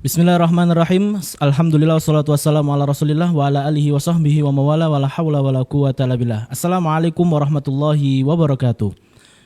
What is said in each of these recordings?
Bismillahirrahmanirrahim. Alhamdulillah wassalatu wassalamu ala Rasulillah wa ala alihi wa sahbihi wa mawala wa la haula wa la quwata illa billah. Assalamualaikum warahmatullahi wabarakatuh.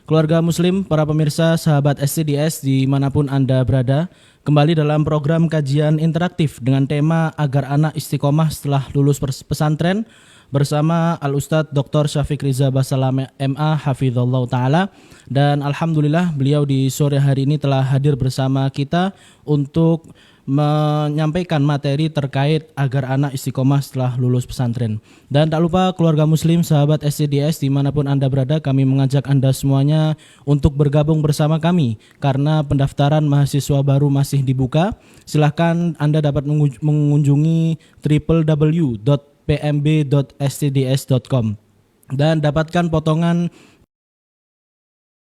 Keluarga muslim, para pemirsa, sahabat STDS dimanapun Anda berada, kembali dalam program kajian interaktif dengan tema agar anak istiqomah setelah lulus pesantren bersama Al-Ustadz Dr. Syafiq Riza Basalam MA Hafizallahu Ta'ala. Dan Alhamdulillah beliau di sore hari ini telah hadir bersama kita untuk menyampaikan materi terkait agar anak istiqomah setelah lulus pesantren. Dan tak lupa keluarga muslim, sahabat SCDS dimanapun Anda berada, kami mengajak Anda semuanya untuk bergabung bersama kami karena pendaftaran mahasiswa baru masih dibuka. Silahkan Anda dapat mengunjungi www.pmb.stds.com dan dapatkan potongan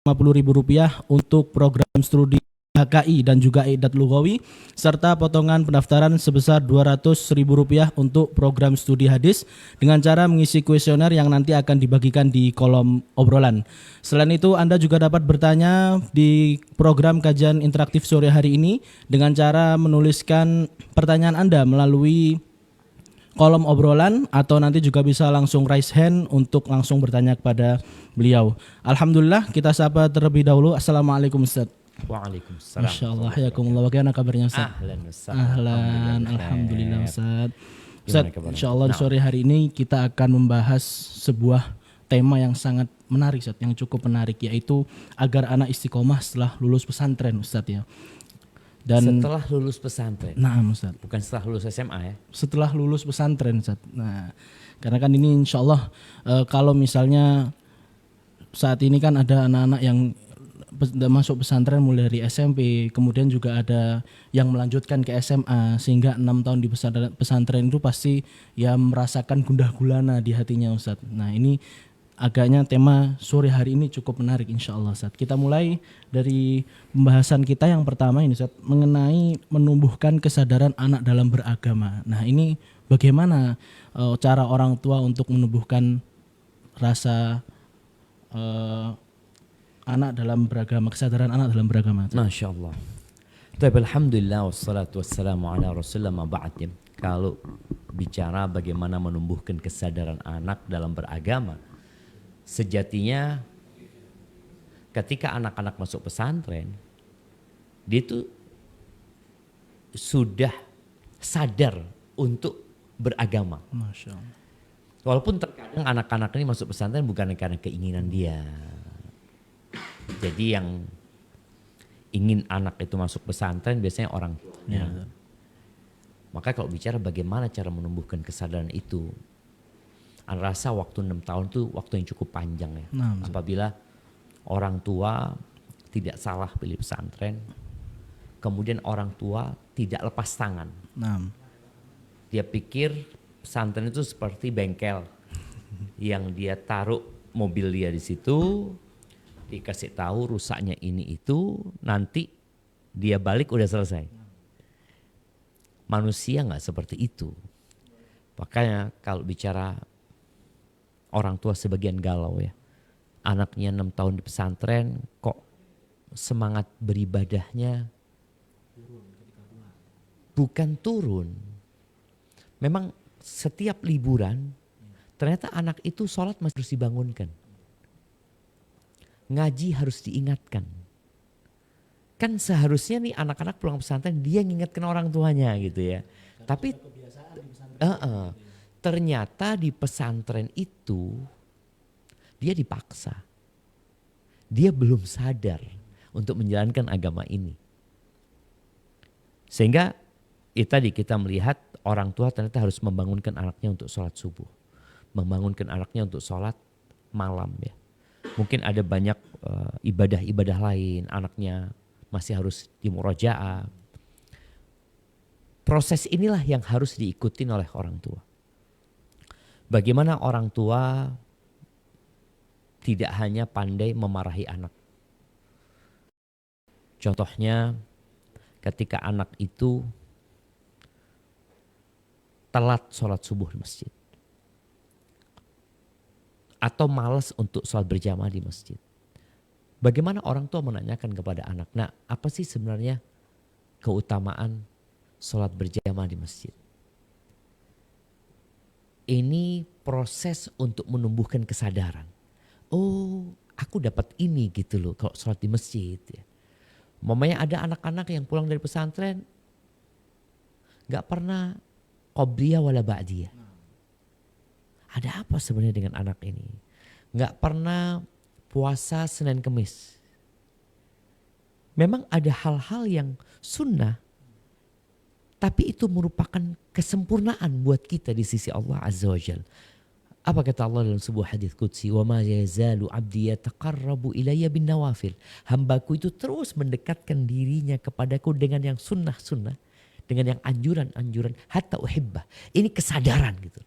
Rp50.000 untuk program studi HKI dan juga I'dad Lughawi, serta potongan pendaftaran sebesar Rp200.000 untuk program studi hadis dengan cara mengisi kuesioner yang nanti akan dibagikan di kolom obrolan. Selain itu, Anda juga dapat bertanya di program kajian interaktif sore hari ini dengan cara menuliskan pertanyaan Anda melalui kolom obrolan, atau nanti juga bisa langsung raise hand untuk langsung bertanya kepada beliau. Alhamdulillah, kita sapa terlebih dahulu. Assalamualaikum Ustaz. Waalaikumsalam. Masya Allah, yakumullah. Bagaimana kabarnya Ustaz? Ahlan Ustaz. Ahlan, Alhamdulillah Ustaz. Ustaz, Gimana kabarnya? insya Allah di sore hari ini kita akan membahas sebuah tema yang sangat menarik Ustaz, yang cukup menarik, yaitu agar anak istiqomah setelah lulus pesantren Ustaz ya. Dan setelah lulus pesantren. nah Ustaz, Bukan setelah lulus SMA ya. setelah lulus pesantren Ustaz. Nah, karena kan ini insya Allah kalau misalnya saat ini kan ada anak-anak yang masuk pesantren mulai dari SMP, kemudian juga ada yang melanjutkan ke SMA, sehingga 6 tahun di pesantren itu pasti ya merasakan gundah gulana di hatinya Ustaz. Nah, ini agaknya tema sore hari ini cukup menarik insya Allah Ustaz. Kita mulai dari pembahasan kita yang pertama ini Ustaz, mengenai menumbuhkan kesadaran anak dalam beragama. Nah, ini bagaimana cara orang tua untuk menumbuhkan rasa anak dalam beragama, kesadaran anak dalam beragama. Masya Allah. Alhamdulillah wassalatu wassalamu ala rasulillah ma ba'd. Kalau bicara bagaimana menumbuhkan kesadaran anak dalam beragama, sejatinya ketika anak-anak masuk pesantren, dia itu sudah sadar untuk beragama. Masya Allah. Walaupun terkadang anak-anak ini masuk pesantren bukan karena keinginan dia. Jadi yang ingin anak itu masuk pesantren biasanya orang tuanya. Ya. Maka kalau bicara bagaimana cara menumbuhkan kesadaran itu, Anda rasa waktu 6 tahun itu waktu yang cukup panjang ya. Nah, Apabila orang tua tidak salah pilih pesantren, kemudian orang tua tidak lepas tangan. nah, Dia pikir pesantren itu seperti bengkel yang dia taruh mobil dia di situ, dikasih tahu rusaknya ini itu, nanti dia balik udah selesai. Manusia nggak seperti itu. Makanya kalau bicara orang tua sebagian galau ya, anaknya 6 tahun di pesantren kok semangat beribadahnya bukan turun. Memang setiap liburan ternyata anak itu sholat masih harus dibangunkan. Ngaji harus diingatkan. Kan seharusnya nih anak-anak pulang pesantren dia ngingetkan orang tuanya gitu ya. Tapi ternyata di pesantren itu dia dipaksa. Dia belum sadar untuk menjalankan agama ini. Sehingga tadi kita melihat orang tua ternyata harus membangunkan anaknya untuk sholat subuh. Membangunkan anaknya untuk sholat malam ya. Mungkin ada banyak ibadah-ibadah lain, anaknya masih harus dimurajaah. Proses inilah yang harus diikutin oleh orang tua. Bagaimana orang tua tidak hanya pandai memarahi anak. Contohnya ketika anak itu telat sholat subuh di masjid. Atau malas untuk sholat berjamaah di masjid. Bagaimana orang tua menanyakan kepada anak, nah apa sih sebenarnya keutamaan sholat berjamaah di masjid. Ini proses untuk menumbuhkan kesadaran. Oh, aku dapat ini gitu loh kalau sholat di masjid ya. Mamanya ada anak-anak yang pulang dari pesantren gak pernah qobliyah wala ba'diyah. Ada apa sebenarnya dengan anak ini? Gak pernah puasa Senin Kemis. Memang ada hal-hal yang sunnah, tapi itu merupakan kesempurnaan buat kita di sisi Allah Azza wa Jalla. Apa kata Allah dalam sebuah hadis qudsi? Wa ma yazalu 'abdi yataqarrabu ilayya bin nawafil. Hambaku itu terus mendekatkan dirinya kepadaku dengan yang sunnah-sunnah, dengan yang anjuran-anjuran, hatta uhibbah. Ini kesadaran gitu.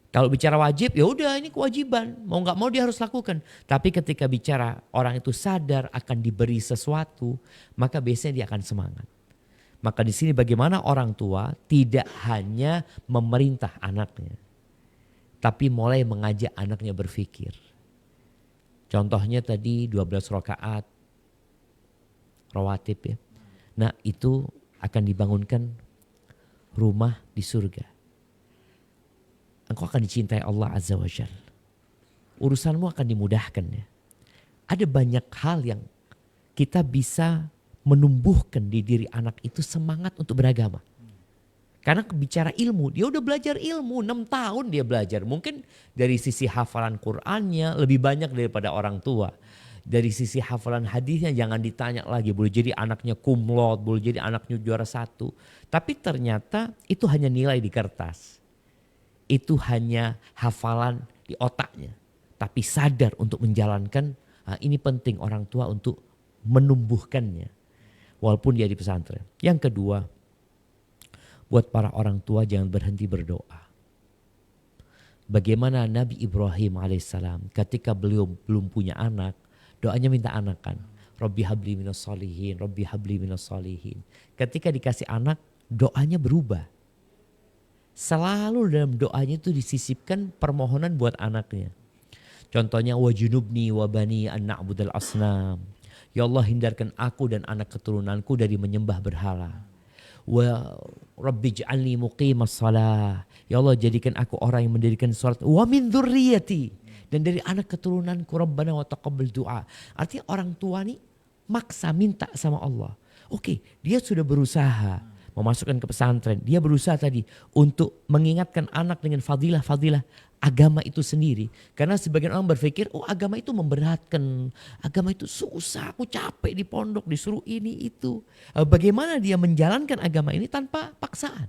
Kalau bicara wajib, ya udah ini kewajiban, mau nggak mau dia harus lakukan. Tapi ketika bicara orang itu sadar akan diberi sesuatu, maka biasanya dia akan semangat. Maka di sini bagaimana orang tua tidak hanya memerintah anaknya, tapi mulai mengajak anaknya berpikir. Contohnya tadi 12 rakaat rawatib ya. Nah itu akan dibangunkan rumah di surga. Engkau akan dicintai Allah Azza wa Jalla. Urusanmu akan dimudahkan ya. Ada banyak hal yang kita bisa menumbuhkan di diri anak itu semangat untuk beragama. Karena bicara ilmu, dia udah belajar ilmu, 6 tahun dia belajar. Mungkin dari sisi hafalan Qur'annya lebih banyak daripada orang tua. Dari sisi hafalan hadisnya jangan ditanya lagi. Boleh jadi anaknya kumlot, boleh jadi anaknya juara 1. Tapi ternyata itu hanya nilai di kertas. Itu hanya hafalan di otaknya. Tapi sadar untuk menjalankan, ini penting orang tua untuk menumbuhkannya. Walaupun dia di pesantren. Yang kedua, buat para orang tua jangan berhenti berdoa. Bagaimana Nabi Ibrahim alaihissalam ketika beliau belum punya anak, doanya minta anak kan. Rabbi habli minas solihin, Rabbi habli minas solihin. Ketika dikasih anak, doanya berubah. Selalu dalam doanya itu disisipkan permohonan buat anaknya. Contohnya wajunubni wabani an na'budal asnam. Ya Allah hindarkan aku dan anak keturunanku dari menyembah berhala. Wa rabbi ij'alni muqimas shalah. Ya Allah jadikan aku orang yang mendirikan salat. Wa min dzurriyyati. Dan dari anak keturunanku Rabbana wa taqabbal du'a. Artinya orang tua nih maksa minta sama Allah. Oke, dia sudah berusaha memasukkan ke pesantren. Dia berusaha tadi untuk mengingatkan anak dengan fadilah-fadilah agama itu sendiri. Karena sebagian orang berpikir, oh agama itu memberatkan. Agama itu susah, aku capek di pondok, disuruh ini itu. Bagaimana dia menjalankan agama ini tanpa paksaan?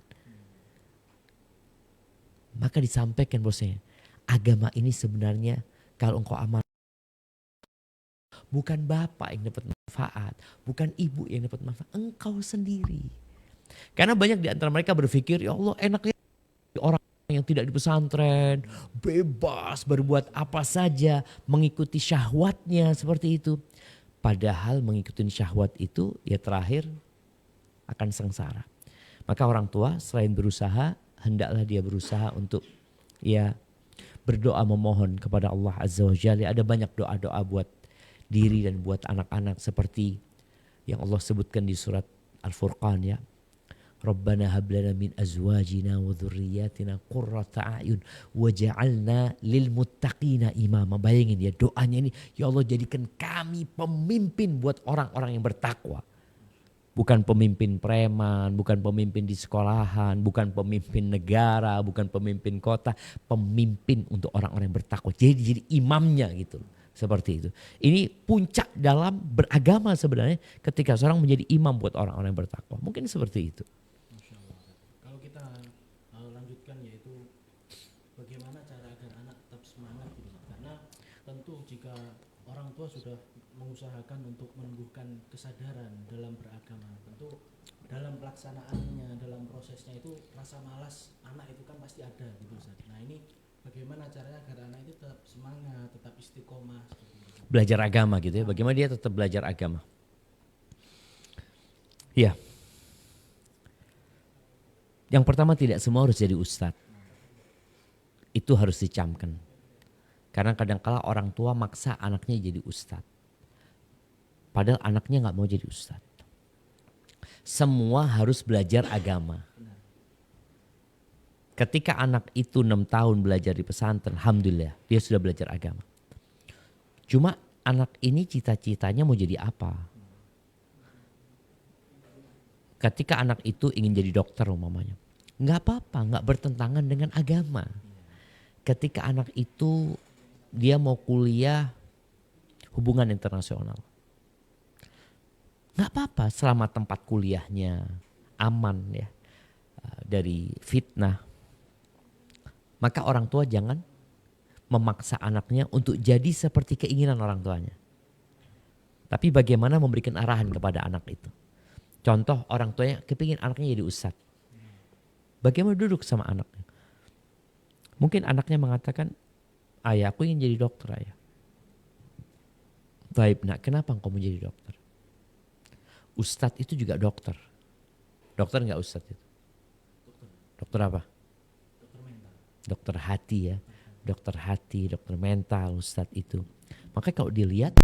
Maka disampaikan bosnya, agama ini sebenarnya kalau engkau amal, bukan bapak yang dapat manfaat, bukan ibu yang dapat manfaat, engkau sendiri. Karena banyak di antara mereka berpikir, ya Allah enaknya orang yang tidak di pesantren, bebas berbuat apa saja, mengikuti syahwatnya seperti itu. Padahal mengikuti syahwat itu ya terakhir akan sengsara. Maka orang tua selain berusaha, hendaklah dia berusaha untuk ya berdoa memohon kepada Allah Azza wa Jalla. Ada banyak doa-doa buat diri dan buat anak-anak seperti yang Allah sebutkan di surat Al-Furqan ya. Rabbana hab lana min azwajina wa dzurriyyatina qurrata a'yun waj'alna lil muttaqina imama. Bayangin ya doanya ini, ya Allah jadikan kami pemimpin buat orang-orang yang bertakwa. Bukan pemimpin preman, bukan pemimpin di sekolahan, bukan pemimpin negara, bukan pemimpin kota, pemimpin untuk orang-orang yang bertakwa. Jadi imamnya gitu. Seperti itu. Ini puncak dalam beragama sebenarnya ketika seorang menjadi imam buat orang-orang yang bertakwa. Mungkin seperti itu. Kalau kita lanjutkan yaitu bagaimana cara agar anak tetap semangat gitu. Karena tentu jika orang tua sudah mengusahakan untuk menumbuhkan kesadaran dalam beragama, tentu dalam pelaksanaannya, dalam prosesnya itu rasa malas anak itu kan pasti ada gitu Ustaz. Nah ini bagaimana caranya agar anak itu tetap semangat, tetap istiqomah seperti itu. Belajar agama gitu ya. Bagaimana dia tetap belajar agama? Ya. Yang pertama tidak semua harus jadi ustadz. Itu harus dicamkan. Karena kadang-kala orang tua maksa anaknya jadi ustadz. Padahal anaknya gak mau jadi ustadz. semua harus belajar agama. Ketika anak itu 6 tahun belajar di pesantren, alhamdulillah dia sudah belajar agama. Cuma anak ini cita-citanya mau jadi apa? Ketika anak itu ingin jadi dokter umpamanya, nggak apa-apa, nggak bertentangan dengan agama. Ketika anak itu dia mau kuliah hubungan internasional, nggak apa-apa selama tempat kuliahnya aman ya dari fitnah. Maka orang tua jangan memaksa anaknya untuk jadi seperti keinginan orang tuanya. Tapi bagaimana memberikan arahan kepada anak itu. Contoh orang tuanya kepingin anaknya jadi ustadz. Bagaimana duduk sama anaknya. Mungkin anaknya mengatakan, ayah aku ingin jadi dokter ayah. Baik nak, kenapa engkau mau jadi dokter? Ustadz itu juga dokter. Dokter enggak ustadz itu? Dokter apa? Dokter hati ya. Dokter hati, dokter mental ustadz itu. Makanya kalau dilihat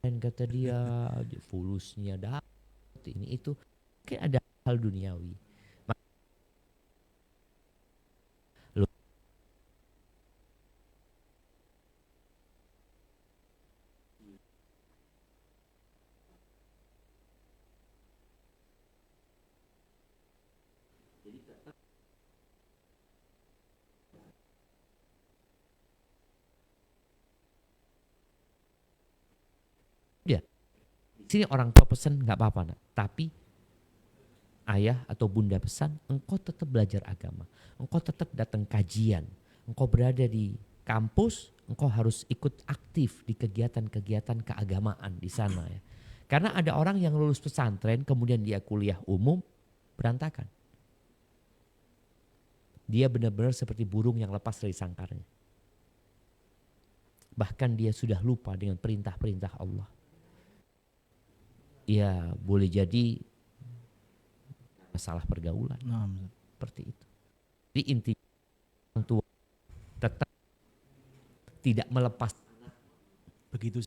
dan kata dia fulusnya dapat ini itu mungkin ada hal duniawi. Dia di sini orang tua pesan nggak apa-apa nak, tapi ayah atau bunda pesan engkau tetap belajar agama, engkau tetap datang kajian, engkau berada di kampus, engkau harus ikut aktif di kegiatan-kegiatan keagamaan di sana ya. Karena ada orang yang lulus pesantren kemudian dia kuliah umum berantakan. Dia benar-benar seperti burung yang lepas dari sangkarnya. Bahkan dia sudah lupa dengan perintah-perintah Allah. Ya boleh jadi masalah pergaulan. Seperti itu. Jadi inti orang tua tetap tidak melepas begitu.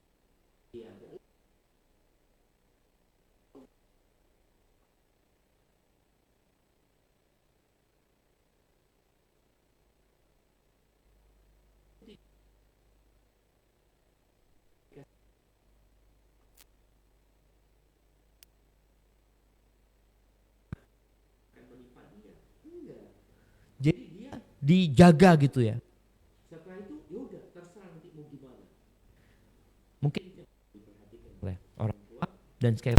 Jadi dia dijaga gitu ya. Setelah itu ya udah terserah nanti mau gimana. Mungkin diperhatikan oleh orang tua dan sekali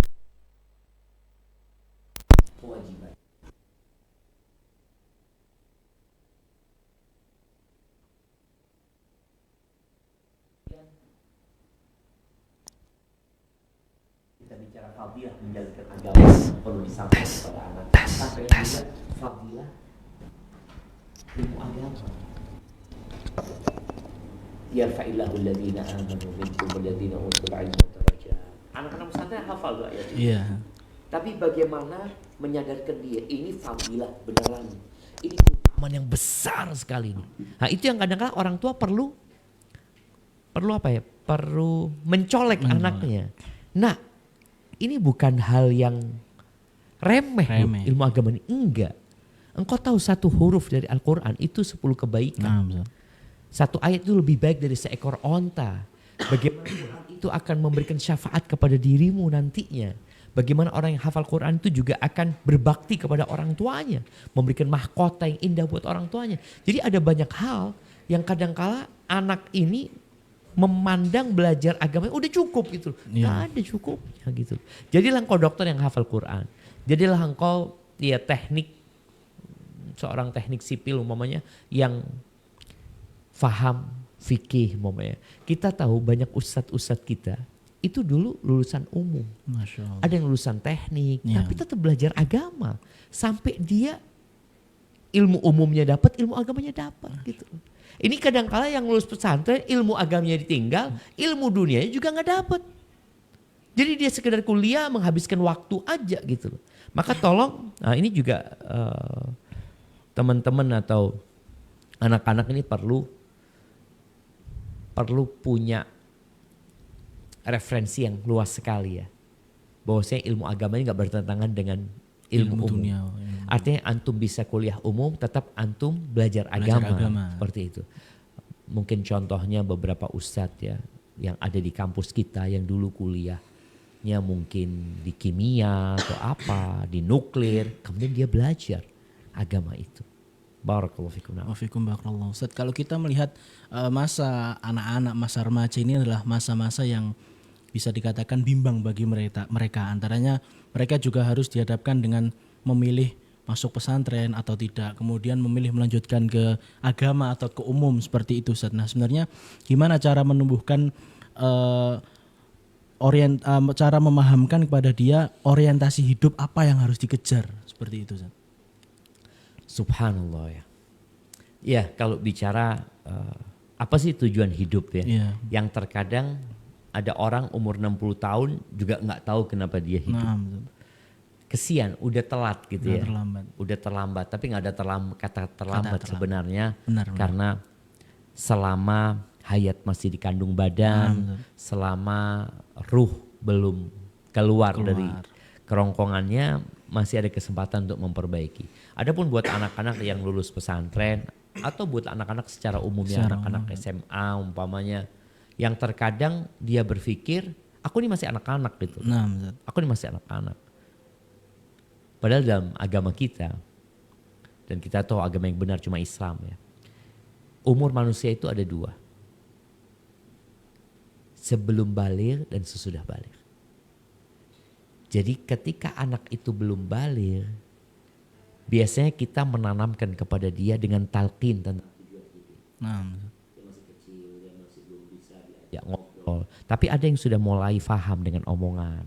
kewajiban. Kita bicara fadilah menjalankan agama perlu disampaikan kepada anak. Sampai juga fadilah ilmu agama. Yarfa'illahu alladhina amanu minkum walladhina utul ilma darajat. Anak-anak pesantren hafal doa ayat ini. Iya. Tapi bagaimana menyadarkan dia ini fadilah beneran. Ini keutamaan yang besar sekali ini. Nah, itu yang kadang-kadang orang tua perlu apa ya? Perlu mencolek anaknya. Nah, ini bukan hal yang remeh. Ilmu agama ini enggak. Engkau tahu satu huruf dari Al-Quran itu 10 kebaikan. Satu ayat itu lebih baik dari seekor onta. Bagaimana Quran itu akan memberikan syafaat kepada dirimu nantinya. Bagaimana orang yang hafal Quran itu juga akan berbakti kepada orang tuanya. Memberikan mahkota yang indah buat orang tuanya. Jadi ada banyak hal yang kadangkala anak ini memandang belajar agama udah cukup gitu. Gak ada cukupnya gitu. Jadilah engkau dokter yang hafal Quran. Jadilah engkau ya seorang teknik sipil umpamanya yang faham fikih umpamanya. Kita tahu banyak ustadz-ustadz kita itu dulu lulusan umum. Masya Allah. Ada yang lulusan teknik tapi tetap belajar agama. Sampai dia ilmu umumnya dapat, ilmu agamanya dapat gitu. Ini kadang-kala yang lulus pesantren ilmu agamanya ditinggal, ilmu dunianya juga gak dapat. Jadi dia sekedar kuliah menghabiskan waktu aja gitu loh. Maka tolong, nah ini juga teman-teman atau anak-anak ini perlu punya referensi yang luas sekali ya. Bahwasanya ilmu agama ini gak bertentangan dengan ilmu umum. dunia. Artinya antum bisa kuliah umum, tetap antum belajar agama. Seperti itu. Mungkin contohnya beberapa ustadz ya yang ada di kampus kita yang dulu kuliahnya mungkin di kimia atau apa, di nuklir, kemudian dia belajar agama itu. Barakallahu fikum. Wafikum barakallahu. Ustaz, kalau kita melihat masa anak-anak, masa remaja ini adalah masa-masa yang bisa dikatakan bimbang bagi mereka. Antaranya mereka juga harus dihadapkan dengan memilih masuk pesantren atau tidak, kemudian memilih melanjutkan ke agama atau ke umum seperti itu, Ustaz. Nah, sebenarnya gimana cara menumbuhkan cara memahamkan kepada dia orientasi hidup apa yang harus dikejar seperti itu, Ustaz? Subhanallah ya. Ya, kalau bicara apa sih tujuan hidup ya? Iya. Yang terkadang ada orang umur 60 tahun juga nggak tahu kenapa dia hidup. Nah, betul. Kesian, udah telat gitu Udah ya. terlambat. Udah terlambat, tapi nggak ada kata terlambat sebenarnya. Benar. Karena selama hayat masih dikandung badan, betul. selama ruh belum keluar dari kerongkongannya, masih ada kesempatan untuk memperbaiki. Adapun buat anak-anak yang lulus pesantren atau buat anak-anak secara umumnya, anak-anak SMA umpamanya, yang terkadang dia berpikir, aku ini masih anak-anak gitu. Nah, betul. Aku ini masih anak-anak. Padahal dalam agama kita, dan kita tahu agama yang benar cuma Islam ya, umur manusia itu ada dua. Sebelum baligh dan sesudah baligh. Jadi ketika anak itu belum baligh, biasanya kita menanamkan kepada dia dengan talqin tentang tujuan hidup. Nah, Dia masih kecil, dia masih belum bisa diajak ngobrol. Tapi ada yang sudah mulai faham dengan omongan.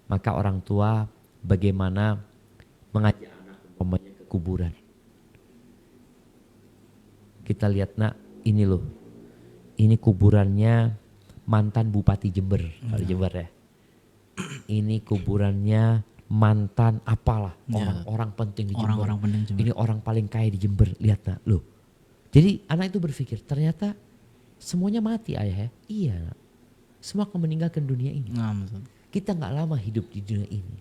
Maka orang tua bagaimana mengajak anak umpamanya ke kuburan. Kita lihat nak, ini loh. Ini kuburannya mantan Bupati Jember, kalau Jember ya. Ini kuburannya mantan apalah, orang-orang penting di Jember. Orang-orang penting Jember. Ini orang paling kaya di Jember, lihat nak, loh. Jadi anak itu berpikir, ternyata semuanya mati ayah ya. Iya nak. Semua akan meninggalkan dunia ini. nah, betul. Kita gak lama hidup di dunia ini.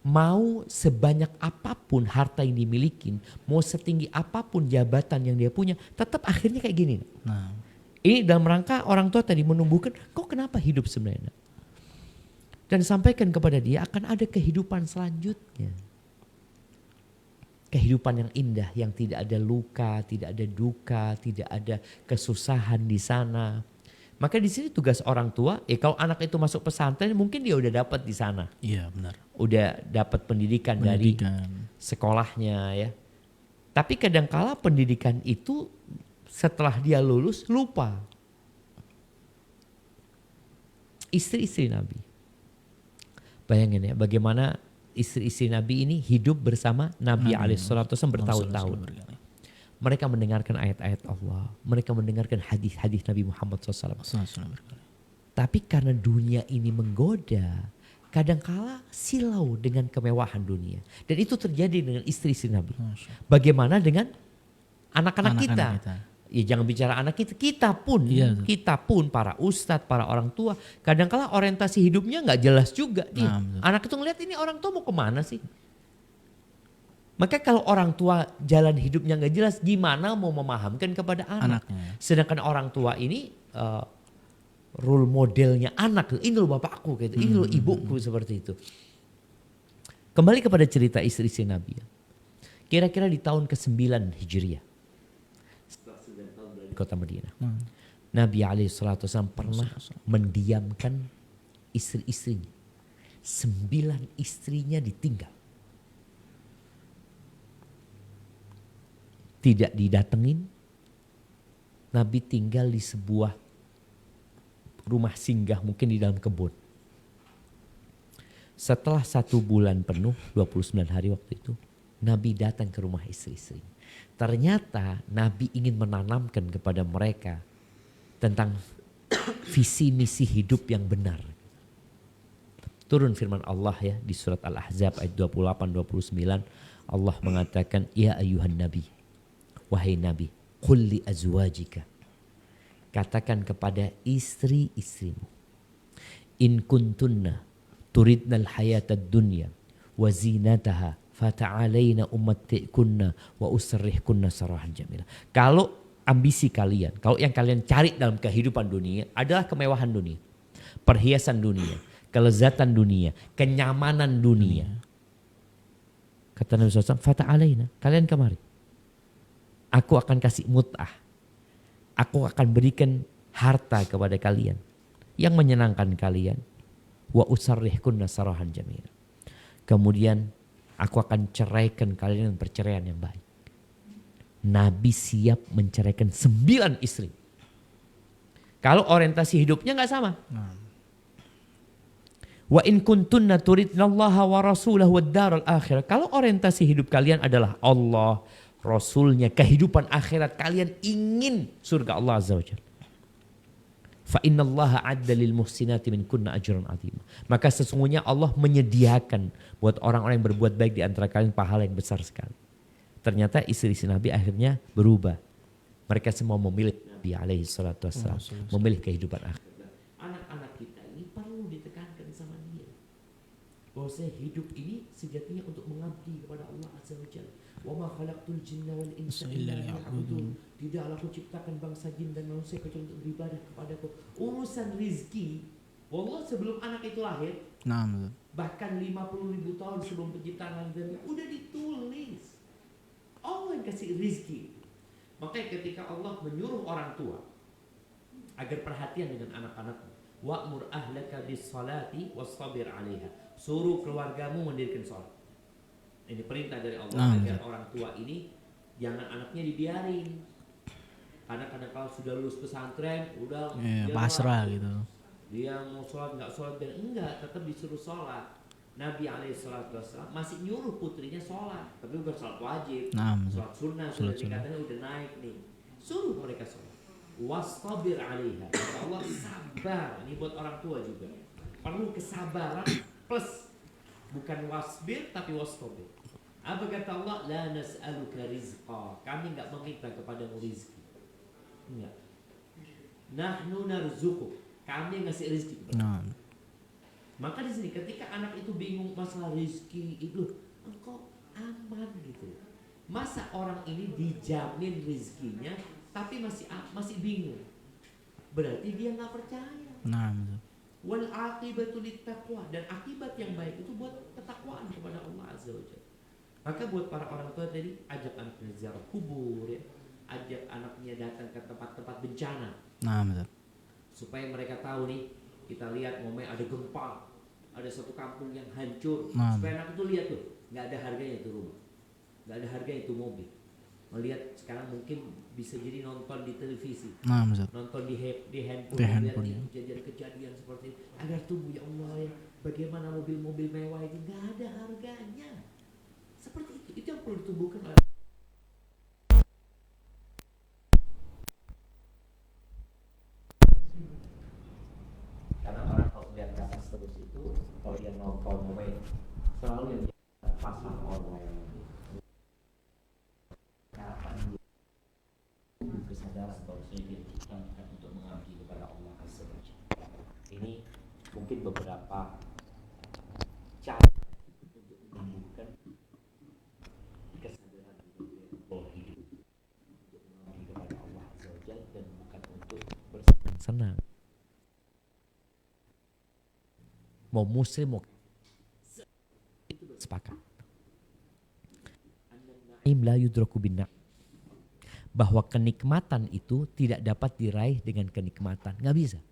Mau sebanyak apapun harta yang dimiliki, mau setinggi apapun jabatan yang dia punya, tetap akhirnya kayak gini. Nah, Ini dalam rangka orang tua tadi menumbuhkan, kau kenapa hidup sebenarnya? Dan sampaikan kepada dia akan ada kehidupan selanjutnya. Kehidupan yang indah, yang tidak ada luka, tidak ada duka, tidak ada kesusahan di sana. Maka di sini tugas orang tua, kalau anak itu masuk pesantren mungkin dia udah dapat di sana. iya benar. Udah dapat pendidikan dari sekolahnya ya. Tapi kadangkala pendidikan itu setelah dia lulus lupa. Istri-istri Nabi. Bayangin ya bagaimana istri-istri Nabi ini hidup bersama Nabi alaihissalatu bertahun-tahun. Mereka mendengarkan ayat-ayat Allah. Mereka mendengarkan hadis-hadis Nabi Muhammad SAW. Tapi karena dunia ini menggoda, kadangkala silau dengan kemewahan dunia. Dan itu terjadi dengan istri-istri Nabi. Bagaimana dengan anak-anak kita? Ya jangan bicara anak kita, kita pun para ustadz, para orang tua, kadangkala orientasi hidupnya nggak jelas juga. Anak itu ngeliat ini orang tua mau kemana sih? Maka kalau orang tua jalan hidupnya nggak jelas, gimana mau memahamkan kepada anaknya? Sedangkan orang tua ini role modelnya anak, ini loh bapakku, gitu, ini loh ibuku seperti itu. Kembali kepada cerita istri-istri Nabi. Kira-kira di tahun ke-9 Hijriah. Kota Madinah. Nabi SAW pernah mendiamkan istri-istrinya. 9 istrinya ditinggal. Tidak didatengin. Nabi tinggal di sebuah rumah singgah mungkin di dalam kebun. Setelah 1 bulan penuh, 29 hari waktu itu, Nabi datang ke rumah istri-istri. Ternyata Nabi ingin menanamkan kepada mereka tentang visi misi hidup yang benar. Turun firman Allah ya di surat Al-Ahzab ayat 28-29. Allah mengatakan, ya ayuhan nabi, wahai nabi, qul li azwajika, katakan kepada istri-istrimu, in kuntunna turidnal hayatad dunya wa zinataha fata'alaina umatti'kunna wa usrihkunna sarahan jamila. Kalau ambisi kalian, kalau yang kalian cari dalam kehidupan dunia adalah kemewahan dunia, perhiasan dunia, kelezatan dunia, kenyamanan dunia. Kata Nabi SAW, fata'alaina, kalian kemari. Aku akan kasih mut'ah. Aku akan berikan harta kepada kalian yang menyenangkan kalian. Wa usarrihkunna sarahan jamila. Kemudian aku akan ceraikan kalian dengan perceraian yang baik. Nabi siap menceraikan 9 istri. Kalau orientasi hidupnya nggak sama. Wa in kuntunna turidnallaha wa rasulahu wad daral akhirah. Kalau orientasi hidup kalian adalah Allah, Rasulnya, kehidupan akhirat, kalian ingin surga Allah Azza wa Jalla. Fa innallaha adda lil muhsinati minkunna ajran azima. Maka sesungguhnya Allah menyediakan buat orang-orang yang berbuat baik di antara kalian pahala yang besar sekali. Ternyata istri-istri Nabi akhirnya berubah. Mereka semua memilih Nabi alaihi salatu wassalam, memilih kehidupan akhirat. Anak-anak kita ini perlu ditekankan sama dia. Bahwa hidup ini sejatinya untuk mengabdi kepada Allah Azza wa Jalla. Wa ma khalaqtul jinna wal insa illa liya'budun. Tidaklah aku ciptakan bangsa jin dan manusia kecuali untuk beribadah kepadaku. Urusan rizki, wallah sebelum anak itu lahir, bahkan 50.000 tahun sebelum penciptaan langit udah ditulis. Allah yang kasih rizki. Makanya ketika Allah menyuruh orang tua agar perhatian dengan anak-anakmu, wa'mur ahlaka bis-salati wastabir 'alaiha. Suruh keluargamu mendirikan salat. Ini perintah dari Allah agar orang tua ini jangan anaknya dibiarin. Anak-anak kalau sudah lulus pesantren udah pasrah gitu. Dia mau sholat nggak sholat dan enggak, tetap disuruh sholat. Nabi alaihissalam masih nyuruh putrinya sholat, tapi bukan sholat wajib, sholat sunnah sudah dikatakan udah naik nih. Suruh mereka sholat. Wastabir 'alaiha. Allah sabar. Ini buat orang tua juga. Perlu kesabaran plus bukan wasbir tapi wastabir. Apa kata Allah? La nas'aluka rizqa. Kami enggak meminta kepadamu rizki. Enggak. Nahnu narzuquk. Kami ngasih rizki. Maka di sini ketika anak itu bingung masalah rizki itu, engkau aman gitu. Masa orang ini dijamin rizkinya tapi masih bingung? Berarti dia nggak percaya. Wal aqibatu littaqwa, dan akibat yang baik itu buat ketakwaan kepada Allah Azza wa Jalla. Maka buat para orang tua tadi, ajak anaknya ziarah kubur ya, ajak anaknya datang ke tempat-tempat bencana. Supaya mereka tahu nih, kita lihat momen ada gempa, ada satu kampung yang hancur, supaya anak itu lihat tuh, nggak ada harganya itu rumah, nggak ada harganya itu mobil. Melihat sekarang mungkin bisa jadi nonton di televisi, nonton di handphone, lihat kejadian-kejadian seperti itu, agar tumbuh ya Allah ya, bagaimana mobil-mobil mewah ini nggak ada harganya, seperti itu yang perlu ditumbuhkan oleh. Karena orang kalau lihat ke atas terus itu, kalau dia nonton momen selalu yang pasang online. Kapan dia kesadaran bahwa dia diciptakan untuk mengabdi kepada Allah Azza wa Jalla. Ini mungkin beberapa cara untuk menumbuhkan kesadaran bahwa hidup untuk mengabdi kepada Allah Azza wa Jalla dan bukan untuk bersenang-senang. Mau muslim mau itu sepakat. La yudraku binna, bahwa kenikmatan itu tidak dapat diraih dengan kenikmatan, nggak bisa.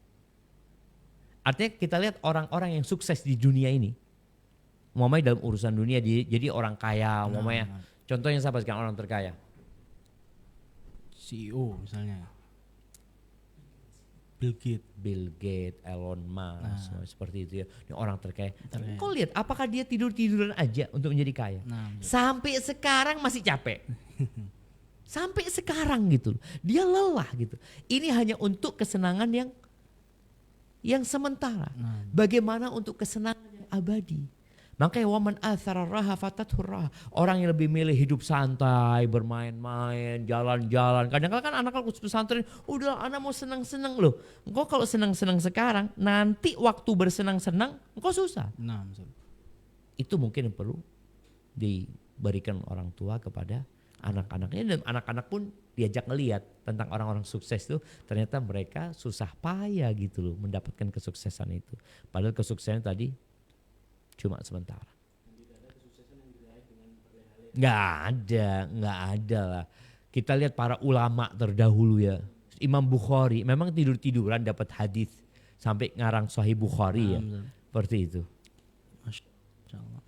Artinya kita lihat orang-orang yang sukses di dunia ini, umpamanya dalam urusan dunia jadi orang kaya, umpamanya contohnya siapa sekarang orang terkaya? CEO misalnya. Bill Gates, Elon Musk, seperti itu ya. Ini orang terkaya. Kau lihat, apakah dia tiduran aja untuk menjadi kaya? Sampai sekarang masih capek. Sampai sekarang gitu. Dia lelah gitu. Ini hanya untuk kesenangan yang sementara. Bagaimana untuk kesenangan yang abadi. Makanya waman athara raha fatathur raha. Orang yang lebih milih hidup santai, bermain-main, jalan-jalan. Kadang-kadang kan anak kalau pesantren, udah anak mau senang-senang loh. Engkau kalau senang-senang sekarang, nanti waktu bersenang-senang engkau susah. Nah, Ustaz. Itu mungkin yang perlu diberikan orang tua kepada anak-anaknya. Dan anak-anak pun diajak ngelihat tentang orang-orang sukses tuh. Ternyata mereka susah payah gitu loh mendapatkan kesuksesan itu. Padahal kesuksesan tadi cuma sementara. Nggak ada lah. Kita lihat para ulama terdahulu ya. Imam Bukhari memang tidur-tiduran dapat hadis sampai ngarang Sahih Bukhari ya. Seperti itu. Masya Allah.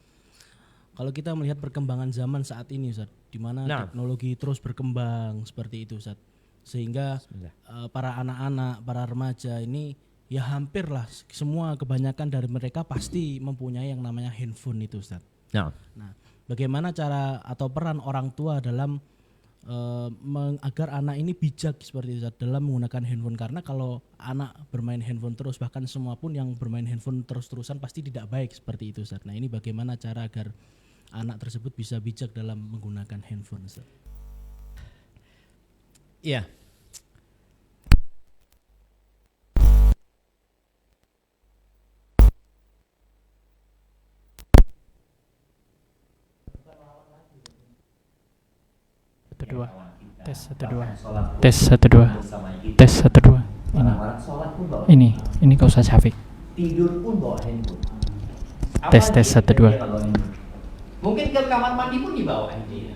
Kalau kita melihat perkembangan zaman saat ini Ustaz, di mana teknologi terus berkembang seperti itu Ustaz. Sehingga para anak-anak, para remaja ini ya hampir lah semua kebanyakan dari mereka pasti mempunyai yang namanya handphone itu Ustaz. Nah, bagaimana cara atau peran orang tua dalam agar anak ini bijak seperti itu Ustaz, dalam menggunakan handphone, karena kalau anak bermain handphone terus, bahkan semua pun yang bermain handphone terus-terusan pasti tidak baik seperti itu Ustaz. Nah, ini bagaimana cara agar anak tersebut bisa bijak dalam menggunakan handphone Ustaz? Iya. Tes 1 2 ini kau usah Syafiq. Tidur pun bawa handphone. Tes 1 2. Mungkin ke kamar mandi pun dibawa dia.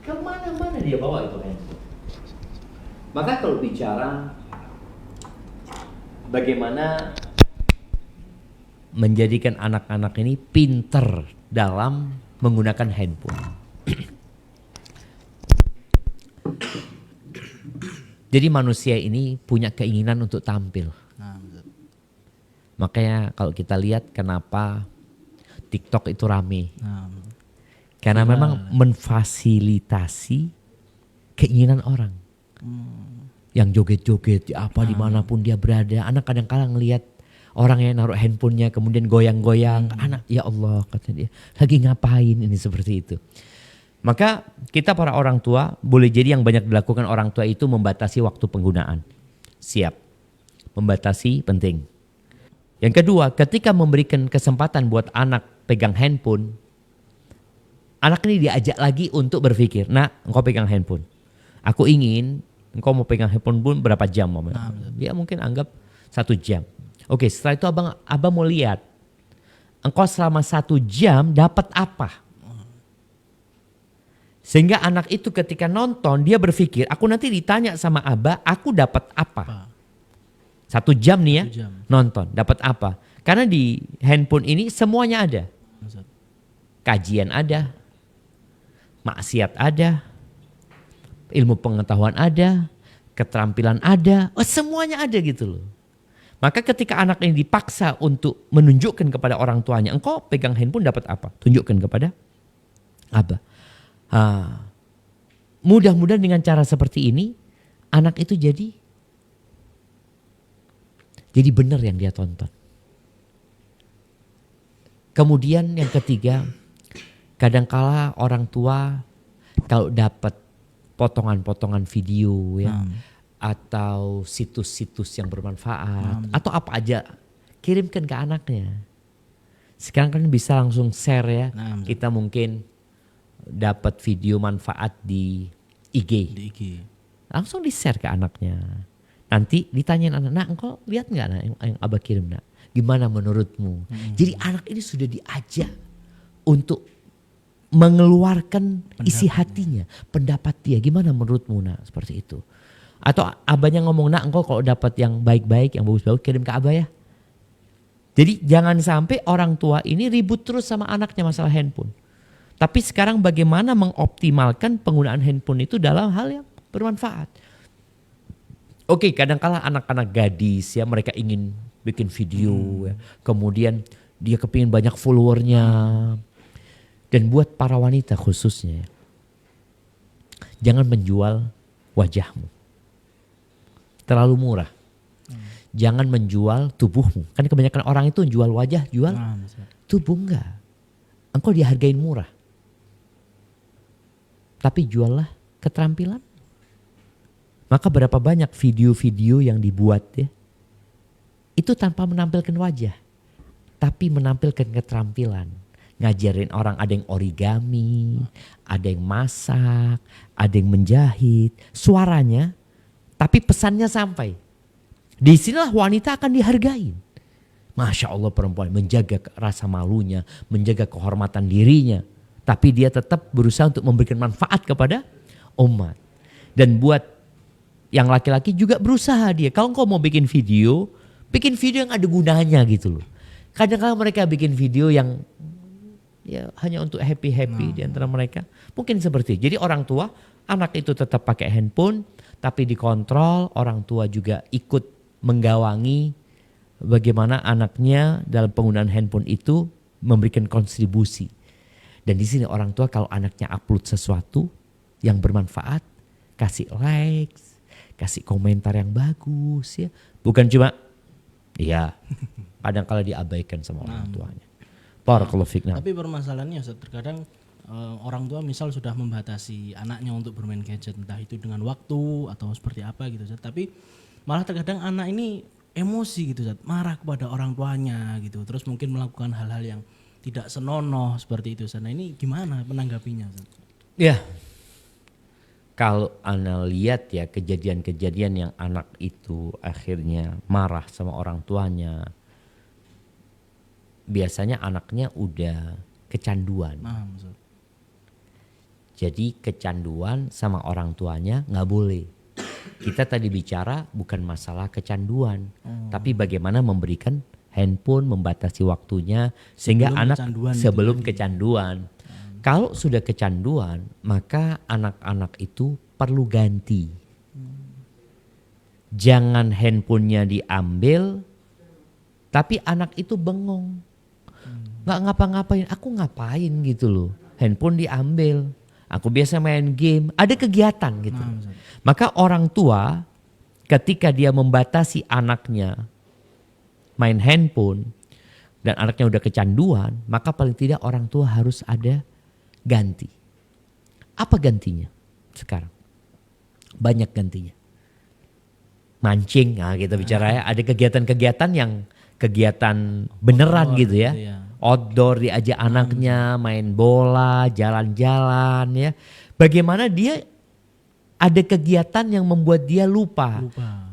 Kemana-mana dia bawa itu handphone. Maka kalau bicara bagaimana menjadikan anak-anak ini pinter dalam menggunakan handphone. Jadi manusia ini punya keinginan untuk tampil. Makanya kalau kita lihat kenapa TikTok itu rame. Karena memang memfasilitasi keinginan orang. Yang joget-joget dimanapun dia berada. Anak kadang-kadang ngelihat orang yang naruh handphonenya kemudian goyang-goyang. Anak, ya Allah kata dia, lagi ngapain ini seperti itu. Maka kita para orang tua boleh jadi yang banyak dilakukan orang tua itu membatasi waktu penggunaan. Siap. Membatasi penting. Yang kedua, ketika memberikan kesempatan buat anak pegang handphone, anak ini diajak lagi untuk berpikir, nah engkau pegang handphone. Aku ingin engkau mau pegang handphone pun berapa jam? Dia mungkin anggap 1 jam. Oke, setelah itu abang mau lihat, engkau selama 1 jam dapat apa? Sehingga anak itu ketika nonton dia berpikir, aku nanti ditanya sama abah, aku dapat apa? 1 jam nih ya, nonton, dapat apa? Karena di handphone ini semuanya ada. Kajian ada, maksiat ada, ilmu pengetahuan ada, keterampilan ada, semuanya ada gitu loh. Maka ketika anak ini dipaksa untuk menunjukkan kepada orang tuanya, engkau pegang handphone dapat apa? Tunjukkan kepada abah. Mudah-mudahan dengan cara seperti ini anak itu jadi benar yang dia tonton. Kemudian yang ketiga, kadangkala orang tua kalau dapat potongan-potongan video ya atau situs-situs yang bermanfaat atau apa aja, kirimkan ke anaknya. Sekarang kan bisa langsung share ya. Kita mungkin dapat video manfaat di IG. Langsung di-share ke anaknya. Nanti ditanyain anak, nah engkau lihat nggak nak yang abah kirim nak? Gimana menurutmu? Jadi anak ini sudah diajak untuk mengeluarkan isi hatinya, pendapat dia. Gimana menurutmu nak? Seperti itu. Atau abahnya ngomong, nak engkau kalau dapat yang baik-baik, yang bagus-bagus kirim ke abah ya. Jadi jangan sampai orang tua ini ribut terus sama anaknya masalah handphone. Tapi sekarang bagaimana mengoptimalkan penggunaan handphone itu dalam hal yang bermanfaat. Oke, kadang-kala anak-anak gadis ya mereka ingin bikin video ya. Kemudian dia kepingin banyak followernya. Dan buat para wanita khususnya, jangan menjual wajahmu. Terlalu murah. Jangan menjual tubuhmu. Kan kebanyakan orang itu jual wajah, jual Nah, Ustaz. tubuh enggak. Engkau dihargain murah. Tapi juallah keterampilan. Maka berapa banyak video-video yang dibuat ya, itu tanpa menampilkan wajah, tapi menampilkan keterampilan. Ngajarin orang, ada yang origami, ada yang masak, ada yang menjahit. Suaranya, tapi pesannya sampai. Di sinilah wanita akan dihargai. Masya Allah, perempuan menjaga rasa malunya, menjaga kehormatan dirinya. Tapi dia tetap berusaha untuk memberikan manfaat kepada umat. Dan buat yang laki-laki juga berusaha dia. Kalau engkau mau bikin video yang ada gunanya gitu loh. Kadang-kadang mereka bikin video yang ya hanya untuk happy-happy di antara mereka. Mungkin seperti itu. Jadi orang tua, anak itu tetap pakai handphone, tapi dikontrol. Orang tua juga ikut menggawangi bagaimana anaknya dalam penggunaan handphone itu memberikan kontribusi. Dan di sini orang tua kalau anaknya upload sesuatu yang bermanfaat, kasih likes, kasih komentar yang bagus ya. Bukan cuma iya, kadang kala diabaikan sama orang tuanya. Barakallahu fiik. Tapi permasalahannya Ustaz, terkadang orang tua misal sudah membatasi anaknya untuk bermain gadget, entah itu dengan waktu atau seperti apa gitu Ustaz. Tapi malah terkadang anak ini emosi gitu Ustaz, marah kepada orang tuanya gitu. Terus mungkin melakukan hal-hal yang tidak senonoh seperti itu Ustaz. Nah ini gimana menanggapinya Ustaz? Ya, kalau Ana lihat ya kejadian-kejadian yang anak itu akhirnya marah sama orang tuanya, biasanya anaknya udah kecanduan. Nah, Ustaz. Jadi kecanduan sama orang tuanya nggak boleh. Kita tadi bicara bukan masalah kecanduan, tapi bagaimana memberikan handphone, membatasi waktunya sehingga Sebelum anak kecanduan sebelum gitu. kecanduan. Kalau sudah kecanduan, maka anak-anak itu perlu ganti. Jangan handphonenya diambil, tapi anak itu bengong. Nggak ngapa-ngapain, aku ngapain gitu loh. Handphone diambil, aku biasa main game, ada kegiatan gitu. Nah, Ustaz. Maka orang tua ketika dia membatasi anaknya main handphone dan anaknya udah kecanduan, maka paling tidak orang tua harus ada ganti. Apa gantinya sekarang? Banyak gantinya. Mancing, nah kita bicara ya, ada kegiatan-kegiatan yang kegiatan beneran Outdoor gitu ya. gitu ya. Outdoor, diajak anaknya main bola, jalan-jalan ya. Bagaimana dia ada kegiatan yang membuat dia lupa.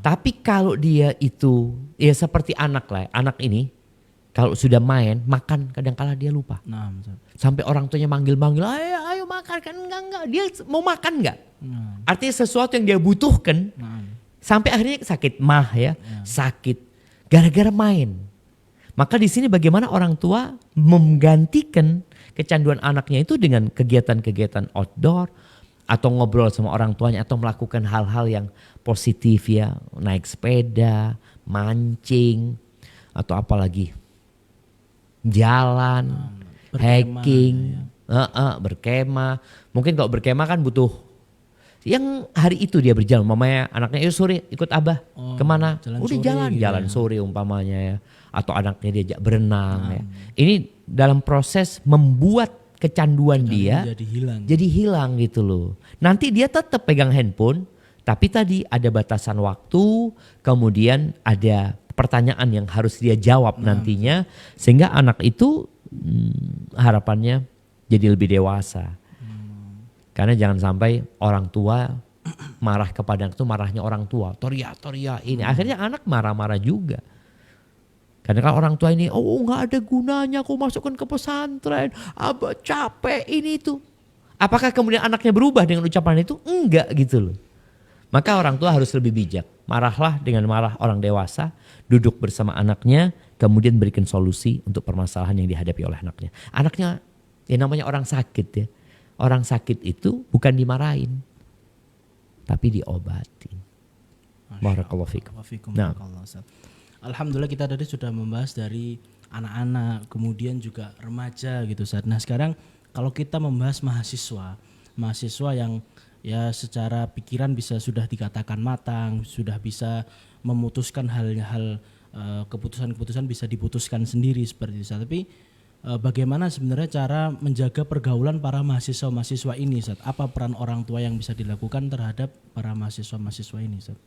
Tapi kalau dia itu ya seperti anak lah, anak ini kalau sudah main, makan kadang-kala dia lupa. Nah, Ustaz. Sampai orang tuanya manggil-manggil, ayo makan kan, enggak. Dia mau makan enggak? Nah, Artinya sesuatu yang dia butuhkan, nah. sampai akhirnya sakit mah ya, sakit gara-gara main. Maka di sini bagaimana orang tua menggantikan kecanduan anaknya itu dengan kegiatan-kegiatan outdoor atau ngobrol sama orang tuanya atau melakukan hal-hal yang positif ya, naik sepeda, mancing atau apalagi jalan, berkemah, hiking, berkemah. Mungkin kalau berkemah kan butuh yang hari itu dia berjalan, mamanya anaknya sore ikut abah kemana? jalan Udah sore gitu jalan ya. sore umpamanya ya, atau anaknya diajak berenang ya. Ini dalam proses membuat kecanduan dia jadi hilang. gitu loh. Nanti dia tetap pegang handphone, tapi tadi ada batasan waktu, kemudian ada pertanyaan yang harus dia jawab nantinya, sehingga anak itu harapannya jadi lebih dewasa. Karena jangan sampai orang tua marah kepada anak itu, marahnya orang tua, toriak ini. Akhirnya anak marah-marah juga. Karena kan orang tua ini, nggak ada gunanya aku masukkan ke pesantren, abah capek ini itu. Apakah kemudian anaknya berubah dengan ucapan itu? Enggak gitu loh. Maka orang tua harus lebih bijak. Marahlah dengan marah orang dewasa, duduk bersama anaknya, kemudian berikan solusi untuk permasalahan yang dihadapi oleh anaknya. Anaknya, ya namanya orang sakit ya. Orang sakit itu bukan dimarahin, tapi diobatin. Barakallahu fikum. Nah. Alhamdulillah kita tadi sudah membahas dari anak-anak, kemudian juga remaja gitu Ustaz. Nah sekarang kalau kita membahas mahasiswa, mahasiswa yang ya secara pikiran sudah dikatakan matang, sudah bisa memutuskan hal-hal, keputusan-keputusan bisa diputuskan sendiri seperti itu. Tapi bagaimana sebenarnya cara menjaga pergaulan para mahasiswa-mahasiswa ini, Ustaz? Apa peran orang tua yang bisa dilakukan terhadap para mahasiswa-mahasiswa ini, Ustaz?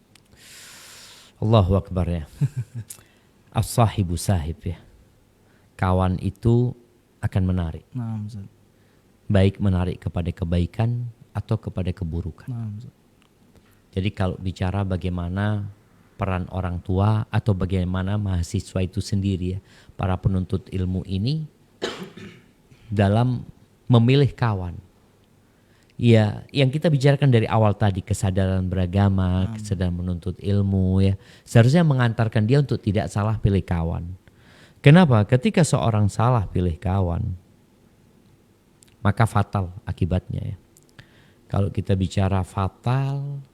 Allahu Akbar ya. As-sahibu sahib ya. Kawan itu akan menarik. Nah, Ustaz. Baik menarik kepada kebaikan atau kepada keburukan. Nah, Ustaz. Jadi kalau bicara bagaimana peran orang tua atau bagaimana mahasiswa itu sendiri ya, para penuntut ilmu ini dalam memilih kawan. Ya, yang kita bicarakan dari awal tadi, kesadaran beragama, kesadaran menuntut ilmu ya, seharusnya mengantarkan dia untuk tidak salah pilih kawan. Kenapa? Ketika seorang salah pilih kawan, maka fatal akibatnya ya. Kalau kita bicara fatal,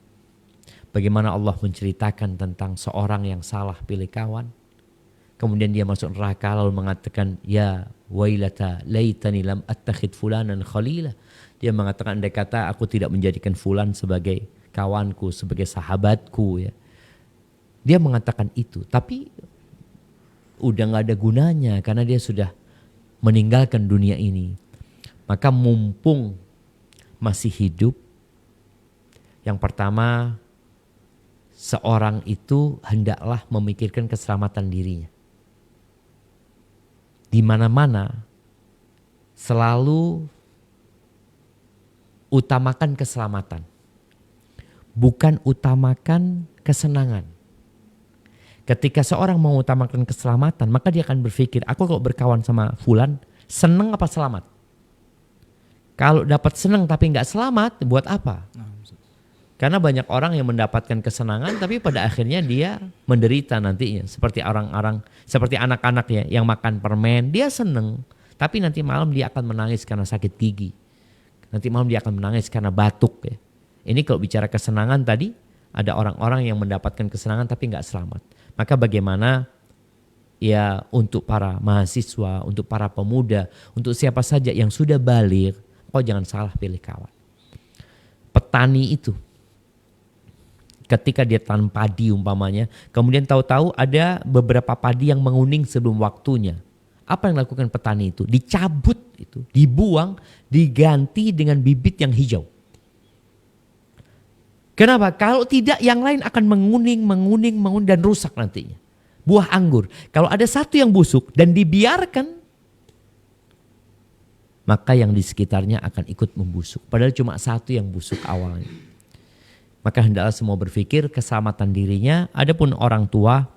bagaimana Allah menceritakan tentang seorang yang salah pilih kawan, kemudian dia masuk neraka lalu mengatakan, ya wailata laitani lam attakhid fulanan khalila. Dia mengatakan, andai kata aku tidak menjadikan fulan sebagai kawanku, sebagai sahabatku ya. Dia mengatakan itu, tapi udah gak ada gunanya karena dia sudah meninggalkan dunia ini. Maka mumpung masih hidup, yang pertama seorang itu hendaklah memikirkan keselamatan dirinya. Di mana-mana selalu utamakan keselamatan, bukan utamakan kesenangan. Ketika seorang mengutamakan keselamatan, maka dia akan berpikir, aku kok berkawan sama fulan, seneng apa selamat? Kalau dapat seneng tapi nggak selamat, buat apa? Karena banyak orang yang mendapatkan kesenangan tapi pada akhirnya dia menderita nantinya. Seperti orang-orang, seperti anak-anak ya yang makan permen, dia seneng. Tapi nanti malam dia akan menangis karena sakit gigi. Nanti malam dia akan menangis karena batuk ya. Ini kalau bicara kesenangan tadi, ada orang-orang yang mendapatkan kesenangan tapi nggak selamat. Maka bagaimana ya untuk para mahasiswa, untuk para pemuda, untuk siapa saja yang sudah baligh, jangan salah pilih kawan. Petani itu ketika dia tanam padi umpamanya, kemudian tahu-tahu ada beberapa padi yang menguning sebelum waktunya. Apa yang dilakukan petani itu? Dicabut itu, dibuang, diganti dengan bibit yang hijau. Kenapa? Kalau tidak yang lain akan menguning dan rusak nantinya. Buah anggur. Kalau ada satu yang busuk dan dibiarkan, maka yang di sekitarnya akan ikut membusuk. Padahal cuma satu yang busuk awalnya. Maka hendaklah semua berpikir keselamatan dirinya. Adapun orang tua,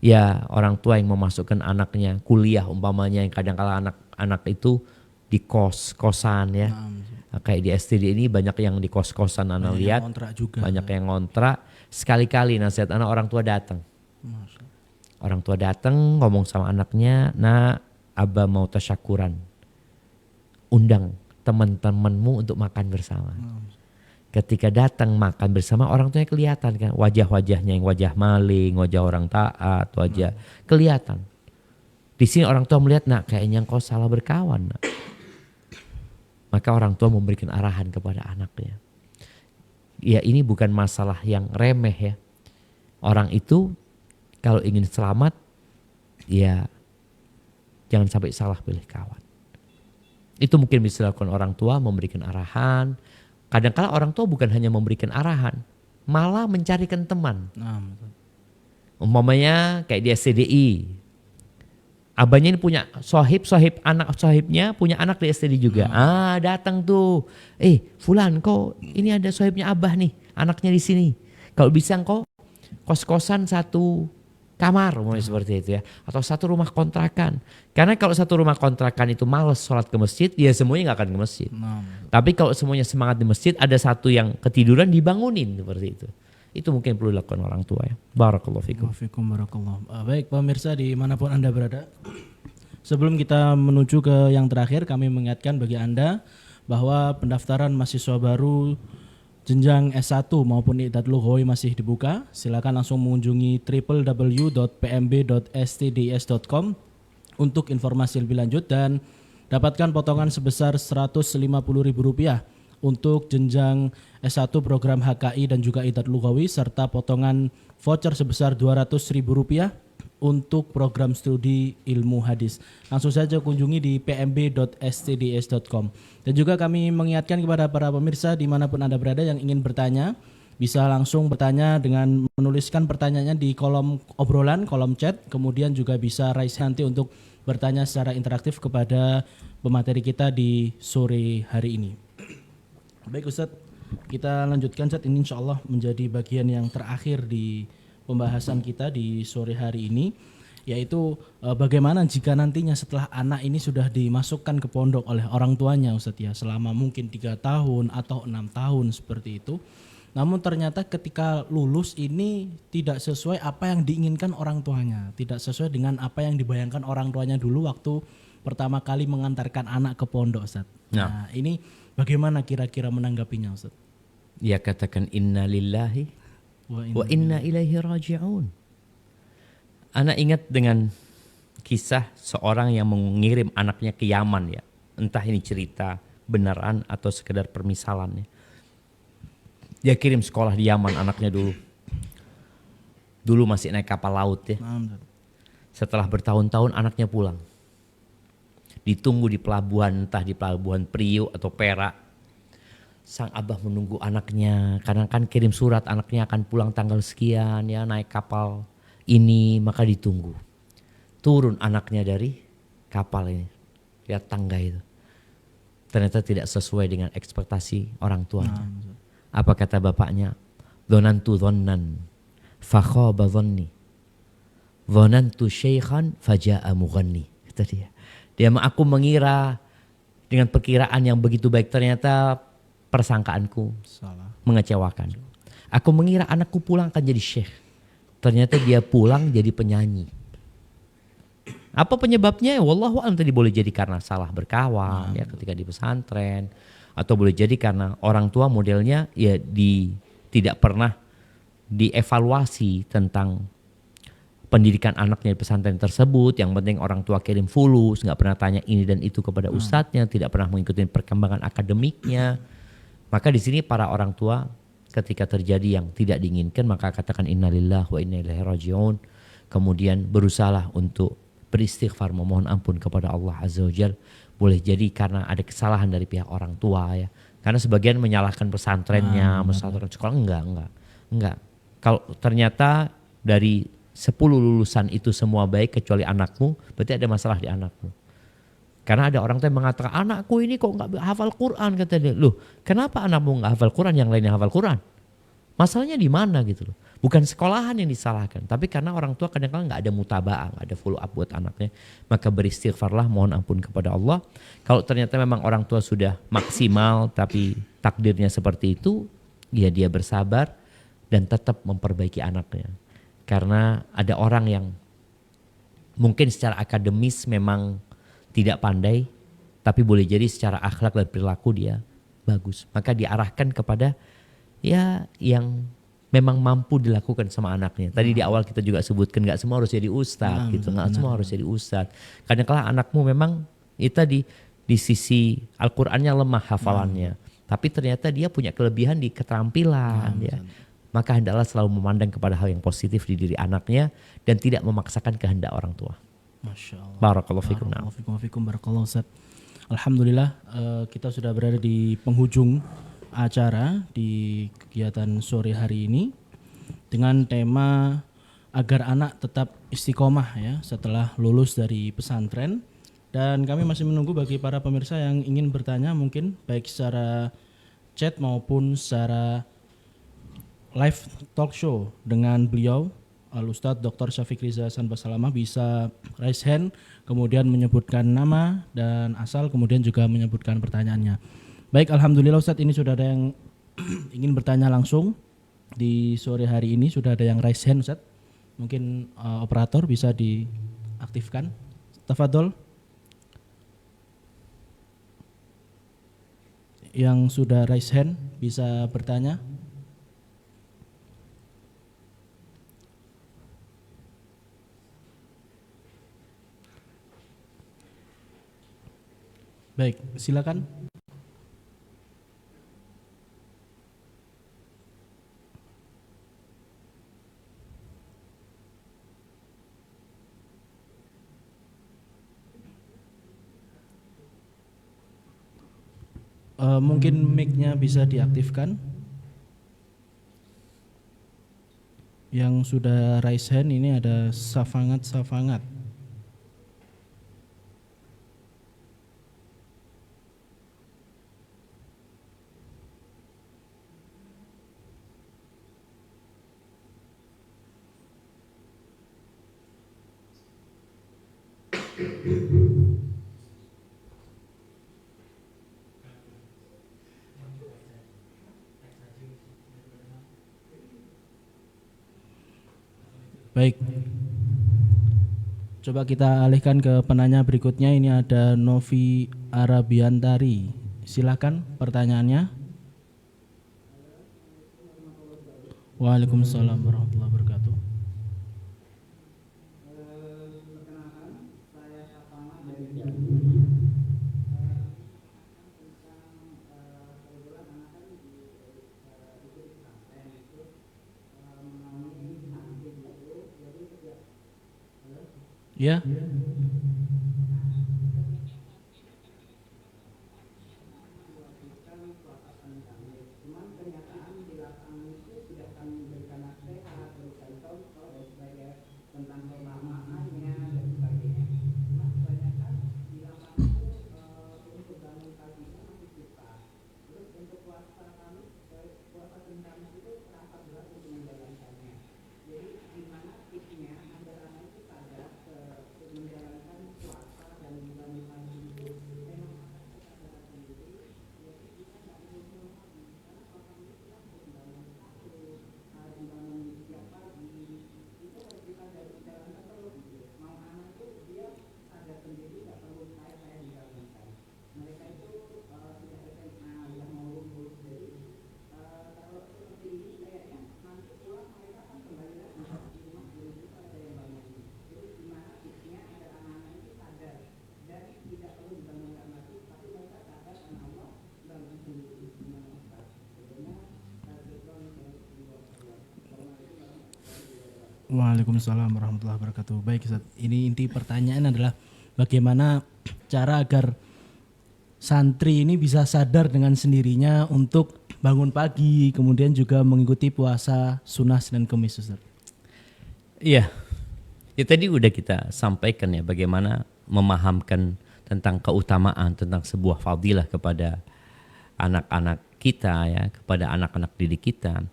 ya orang tua yang memasukkan anaknya kuliah umpamanya, yang kadang-kala anak-anak itu di kos-kosan ya. Kayak di STD ini banyak yang di kos-kosan anak lihat. Banyak yang ngontrak. Sekali-kali nasihat anak, orang tua datang. Orang tua datang ngomong sama anaknya, nah Abah mau tasyakuran. Undang teman-temanmu untuk makan bersama. Ketika datang makan bersama, orang tuanya kelihatan kan wajah-wajahnya, yang wajah maling, wajah orang taat, wajah kelihatan. Di sini orang tua melihat, nak kayaknya engkau salah berkawan. Nak. Maka orang tua memberikan arahan kepada anaknya. Ya ini bukan masalah yang remeh ya. Orang itu kalau ingin selamat, ya jangan sampai salah pilih kawan. Itu mungkin bisa dilakukan orang tua, memberikan arahan. Kadang-kala orang tua bukan hanya memberikan arahan, malah mencarikan teman. Umpamanya kayak di STDI. Abahnya ini punya sohib anak sohibnya punya anak di STDI juga. Datang tuh. Fulan kok ini ada sohibnya abah nih, anaknya di sini. Kalau bisa kok kos-kosan satu kamar seperti itu ya, atau satu rumah kontrakan. Karena kalau satu rumah kontrakan itu malas sholat ke masjid, ya semuanya nggak akan ke masjid. Tapi kalau semuanya semangat di masjid, ada satu yang ketiduran dibangunin seperti itu. Itu mungkin perlu dilakukan orang tua ya. Barakallahu fikum. Baik pemirsa dimanapun Anda berada, sebelum kita menuju ke yang terakhir, kami mengingatkan bagi Anda bahwa pendaftaran mahasiswa baru jenjang S1 maupun I'dadul Lughawi masih dibuka. Silakan langsung mengunjungi www.pmb.stds.com untuk informasi lebih lanjut dan dapatkan potongan sebesar Rp150.000 untuk jenjang S1 program HKI dan juga Idad Lughawi serta potongan voucher sebesar Rp200.000 untuk program studi ilmu hadis. Langsung saja kunjungi di pmb.stds.com. Dan juga kami mengingatkan kepada para pemirsa dimanapun Anda berada yang ingin bertanya, bisa langsung bertanya dengan menuliskan pertanyaannya di kolom obrolan, kolom chat. Kemudian juga bisa raise nanti untuk bertanya secara interaktif kepada pemateri kita di sore hari ini. Baik Ustadz, kita lanjutkan Ustadz. Ini insya Allah menjadi bagian yang terakhir di pembahasan kita di sore hari ini, yaitu bagaimana jika nantinya setelah anak ini sudah dimasukkan ke pondok oleh orang tuanya Ustadz ya, selama mungkin 3 tahun atau 6 tahun seperti itu. Namun ternyata ketika lulus ini tidak sesuai apa yang diinginkan orang tuanya, tidak sesuai dengan apa yang dibayangkan orang tuanya dulu waktu pertama kali mengantarkan anak ke pondok Ustadz. Nah, ini bagaimana kira-kira menanggapinya Ustadz? Ya katakan inna lillahi wa inna ilaihi raji'un. Anak ingat dengan kisah seorang yang mengirim anaknya ke Yaman ya. Entah ini cerita benaran atau sekedar permisalan ya. Dia kirim sekolah di Yaman anaknya dulu. Dulu masih naik kapal laut ya. Setelah bertahun-tahun anaknya pulang. Ditunggu di pelabuhan, entah di pelabuhan Priok atau Perak. Sang abah menunggu anaknya, karena kan kirim surat anaknya akan pulang tanggal sekian ya, naik kapal ini, maka ditunggu. Turun anaknya dari kapal ini, lihat tangga itu. Ternyata tidak sesuai dengan ekspektasi orang tuanya. Apa kata bapaknya? Dhonantu dhonnan, fakhaba dhonni. Dhonantu syaikhan, faja'a mughanni. Kata dia. Aku mengira dengan perkiraan yang begitu baik, ternyata persangkaanku salah, mengecewakan. Aku mengira anakku pulang akan jadi syekh. Ternyata dia pulang jadi penyanyi. Apa penyebabnya? Wallahu a'lam, tadi boleh jadi karena salah berkawan ya ketika di pesantren, atau boleh jadi karena orang tua modelnya ya tidak pernah dievaluasi tentang pendidikan anaknya di pesantren tersebut. Yang penting orang tua kirim fulus, nggak pernah tanya ini dan itu kepada ustadznya, tidak pernah mengikuti perkembangan akademiknya. Maka di sini para orang tua ketika terjadi yang tidak diinginkan, maka katakan innalillahi wa inna ilaihi raji'un. Kemudian berusahalah untuk beristighfar, memohon ampun kepada Allah Azza wa Jalla. Boleh jadi karena ada kesalahan dari pihak orang tua ya. Karena sebagian menyalahkan pesantrennya, menyalahkan sekolah. Enggak. Kalau ternyata dari 10 lulusan itu semua baik kecuali anakmu, berarti ada masalah di anakmu. Karena ada orang tuh yang mengatakan, anakku ini kok nggak hafal Quran, kata dia. Loh, kenapa anakmu nggak hafal Quran, yang lainnya hafal Quran? Masalahnya di mana gitu loh. Bukan sekolahan yang disalahkan, tapi karena orang tua kadang-kadang nggak ada mutaba'ah, nggak ada follow up buat anaknya. Maka beristighfarlah, mohon ampun kepada Allah. Kalau ternyata memang orang tua sudah maksimal, tapi takdirnya seperti itu, ya dia bersabar dan tetap memperbaiki anaknya. Karena ada orang yang mungkin secara akademis memang tidak pandai, tapi boleh jadi secara akhlak dan perilaku dia bagus. Maka diarahkan kepada ya yang memang mampu dilakukan sama anaknya. Tadi di awal kita juga sebutkan nggak semua harus jadi ustadz gitu, nggak semua harus jadi ustadz. Kadang-kala anakmu memang itu di sisi Al-Qur'annya lemah hafalannya, tapi ternyata dia punya kelebihan di keterampilan ya. Maka hendaklah selalu memandang kepada hal yang positif di diri anaknya dan tidak memaksakan kehendak orang tua. Masya Allah. Barakallahu fikum. Barakallahu Ustaz. Alhamdulillah kita sudah berada di penghujung acara di kegiatan sore hari ini dengan tema agar anak tetap istiqomah ya setelah lulus dari pesantren. Dan kami masih menunggu bagi para pemirsa yang ingin bertanya, mungkin baik secara chat maupun secara live talk show dengan beliau Al-Ustadz Dr. Syafiq Riza Hasan Basalamah, bisa raise hand, kemudian menyebutkan nama dan asal, kemudian juga menyebutkan pertanyaannya. Baik, Alhamdulillah Ustadz, ini sudah ada yang ingin bertanya langsung di sore hari ini, sudah ada yang raise hand Ustadz. Mungkin operator bisa diaktifkan. Tafadhol. Yang sudah raise hand bisa bertanya. Baik, silakan. Mungkin mic-nya bisa diaktifkan. Yang sudah raise hand ini ada Safangat. Baik. Coba kita alihkan ke penanya berikutnya. Ini ada Novi Arabiantari. Silakan pertanyaannya. Waalaikumsalam warahmatullahi wabarakatuh. Ya. Waalaikumsalam warahmatullahi wabarakatuh. Baik Ustaz, ini inti pertanyaan adalah bagaimana cara agar santri ini bisa sadar dengan sendirinya untuk bangun pagi, kemudian juga mengikuti puasa sunnah Senin Kemis, Ustaz. Iya, ya tadi udah kita sampaikan ya bagaimana memahamkan tentang keutamaan, tentang sebuah fadilah kepada anak-anak kita ya, kepada anak-anak didik kita.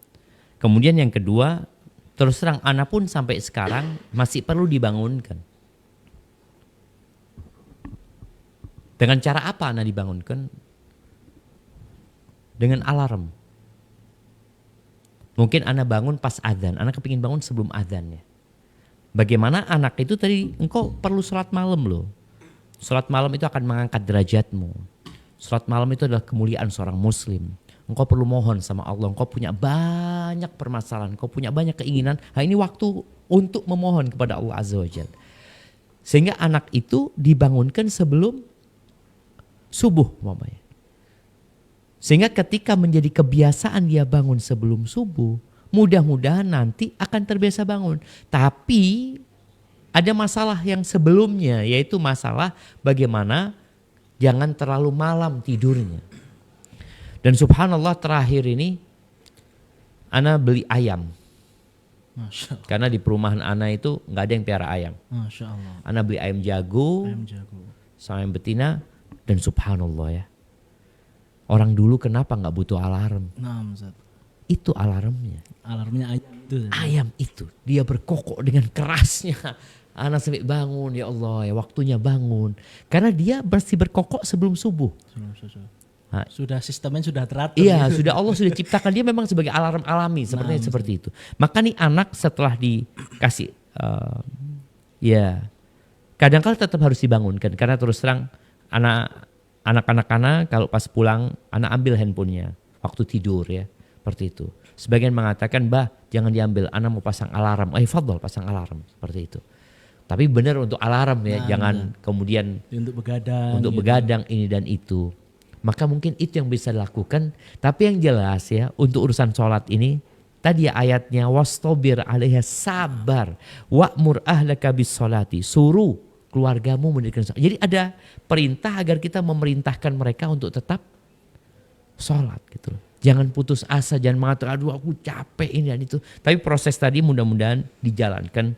Kemudian yang kedua, terus terang anak pun sampai sekarang masih perlu dibangunkan. Dengan cara apa anak dibangunkan? Dengan alarm. Mungkin anak bangun pas adzan, anak kepingin bangun sebelum adzan ya. Bagaimana anak itu tadi, engkau perlu sholat malam loh. Sholat malam itu akan mengangkat derajatmu. Sholat malam itu adalah kemuliaan seorang muslim. Engkau perlu mohon sama Allah, engkau punya banyak permasalahan, engkau punya banyak keinginan. Nah ini waktu untuk memohon kepada Allah Azza wa Jalla. Sehingga anak itu dibangunkan sebelum subuh umpamanya. Sehingga ketika menjadi kebiasaan dia bangun sebelum subuh, mudah-mudahan nanti akan terbiasa bangun. Tapi ada masalah yang sebelumnya, yaitu masalah bagaimana jangan terlalu malam tidurnya. Dan subhanallah terakhir ini ana beli ayam. Masya Allah. Karena di perumahan ana itu nggak ada yang piara ayam. Masya Allah. Ana beli ayam jago, sama ayam betina, dan subhanallah ya. Orang dulu kenapa nggak butuh alarm? Nah, Ustaz. Itu alarmnya. Alarmnya ayam itu. Ayam itu dia berkokok dengan kerasnya. Ana sampai bangun, ya Allah ya waktunya bangun. Karena dia bersih berkokok sebelum subuh. Sudah sistemnya sudah teratur. Iya, gitu. sudah Allah sudah ciptakan dia memang sebagai alarm alami sepertinya seperti itu. Maka nih anak setelah dikasih ya kadang-kala tetap harus dibangunkan karena terus terang anak-anak kalau pas pulang anak ambil handphonenya waktu tidur ya seperti itu. Sebagian mengatakan bah jangan diambil, anak mau pasang alarm. Fadhol pasang alarm seperti itu. Tapi benar untuk alarm ya, jangan kemudian untuk begadang. Untuk begadang ini dan itu. Maka mungkin itu yang bisa dilakukan. Tapi yang jelas ya untuk urusan sholat ini. Tadi ayatnya wastabir alaiha sabar. Wa'mur ahlaka bis sholati. Suruh keluargamu mendirikan sholat. Jadi ada perintah agar kita memerintahkan mereka untuk tetap sholat gitu loh. Jangan putus asa, jangan mengatakan aduh aku capek ini dan itu. Tapi proses tadi mudah-mudahan dijalankan